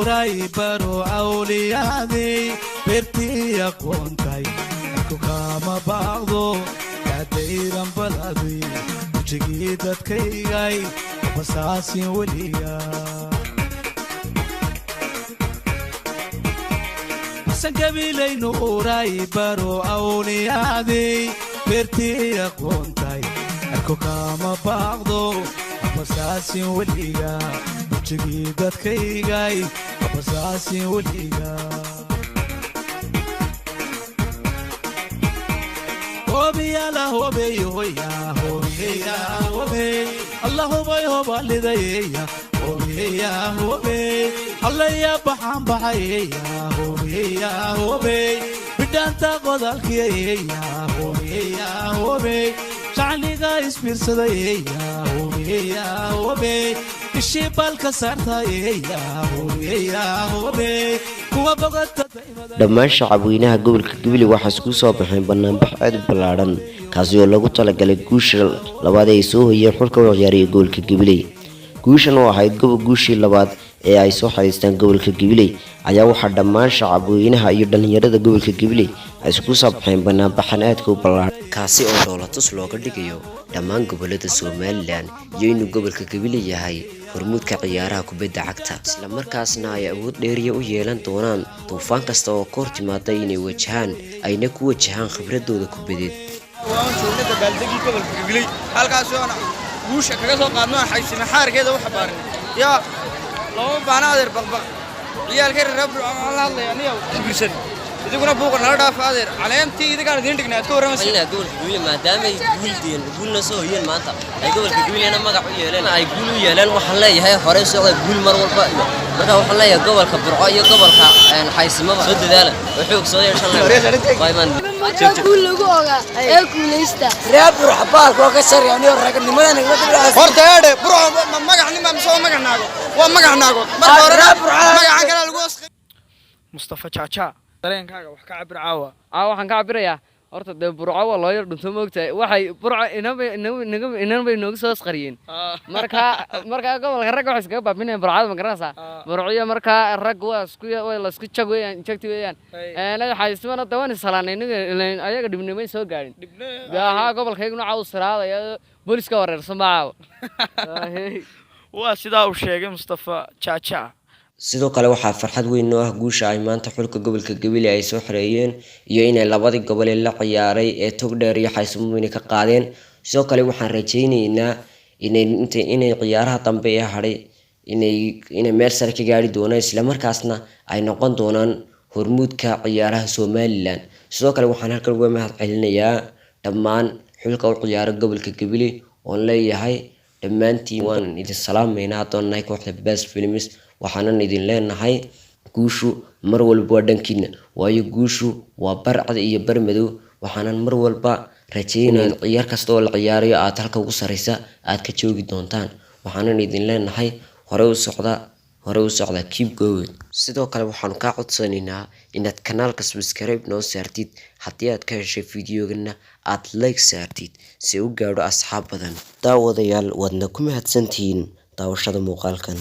nuuray baro awliyaadey beertii aqoontay ku kama baaqdo yaadayran baladi wajigii dadkaygay basaasin weliga sangabilay nuuray baro awliyaadey beertii aqoontay ku kama baaqdo basaasin weliga wajigii dadkaygay basaasin weliga hobiya la hobiyo ya hobiya hobi Allah hobiyo balidaya hobiya hobi Allah ya baxan baxaya hobiya hobi bidanta qodalkiya hobiya hobi shacliga isbirsadaya hobiya hobi ishibalka sartaya hobiya hobi dhammaan shacabweynaha gobolka Gabiley waxa isku soo baxeen banaanbax aad u ballaaran kaasi oo lagu talagalay guusha labaad ee soo hoyeen xulka ciyaariye gobolka Gabiley guushan oo ahayd guushii labaad ee ay soo xariistaan gobolka Gabiley ayaa waxa dhammaan shacabweynaha iyo dhalinyarada gobolka Gabiley ay isku soo baxeen banaanbaxan aad u ballaaran kaasi oo dowladda looga dhigayo dhammaan gobolada Soomaaliland iyo inuu gobolka Gabiley yahay hormuudka ciyaaraha kubadda cagta isla markaasna ay awood dheeriya u yeelan doonaan duufaan kasta oo ka hortimaada inay wajahaan ayna ku wajahaan khibradooda kubadeed waan joognaada baaldegi gobolka Gabiley halkaas oo guusha kaga soo qaadno xaysin xaarkeeda wax baarin ya loo baana adeer baqbaq ciyaalka reer la hadlay aniga ingiriisan iduguna buuqa nala dhaaf adeer caleentii idiga idin dhignaad ka waramaysa ila gobolka Gabiley maadaama ay guulna soo hoyeen maanta ay gobolka Gabileyna magac u yeeleen ay guul u yeeleen waxaan leeyahay hore soo guul mar walba marka waxaan leeyahay gobolka Burco iyo gobolka xaysimada soo dadaala wuxuu soo yeeshan bayman guul lagu ogaa ee guuleysta reer Burco baalka oo ka sarreeyay ragnimada horta eede Burco magacnimo ma soo maganaago waa maganaago marka hore magaca kale lagu asqay Mustafa Chacha dareenkaaga wax ka cabir caawa waxaan ka cabirayaa horta de Burco waa loo yar dhunto moogtahay waxay Burco inanbay noogu soo asqariyeen marka gobolka rag wax iskaga baabinayaan Burcada ma garanaysaa Burciyo marka rag waa la isku jagti weeyaan xayismana dawan salaanay ayaga dibnimay soo gaarin aha gobolkayguna caaw siraadaya booliska wareersan baa waa sida uu sheegay Mustafa Chacha sidoo kale waxa farxad weyn oo ah guusha ay maanta xulka gobolka Gabiley ay soo xareeyeen iyo inay labadii gobol ee la ciyaaray ee Togdheer iyo Xaysumo ka qaadeen sidoo kale waxaan rajaynaynaa inay ciyaaraha dambe ee haray inay meel sare ka gaari doonaan isla markaasna ay noqon doonaan hormuudka ciyaaraha Soomaaliland sidoo kale waxaan halkan uga mahad celinayaa dhammaan xulka u ciyaara gobolka Gabiley oo leeyahay dhammaantiin waan idin salaameynaa doonay kooxda Best Films waxaan idin leenahay guushu mar walba dhankiina waayo guushu waa barcad iyo barmadow waxaan mar walba rajaynayaa ciyaar kasta oo la ciyaarayo aad halka ugu sareysa aad ka joogi doontaan waxaan idin leenahay hore u socda keep going sidoo kale waxaan ka codsanaynaa inaad kanaalka subscribe noo saartid haddii aad ka heshay fiidiyogana aad like saartid si uu gaaro asxaab badan daawadayaal wadna ku mahadsantihiin daawashada muuqaalkan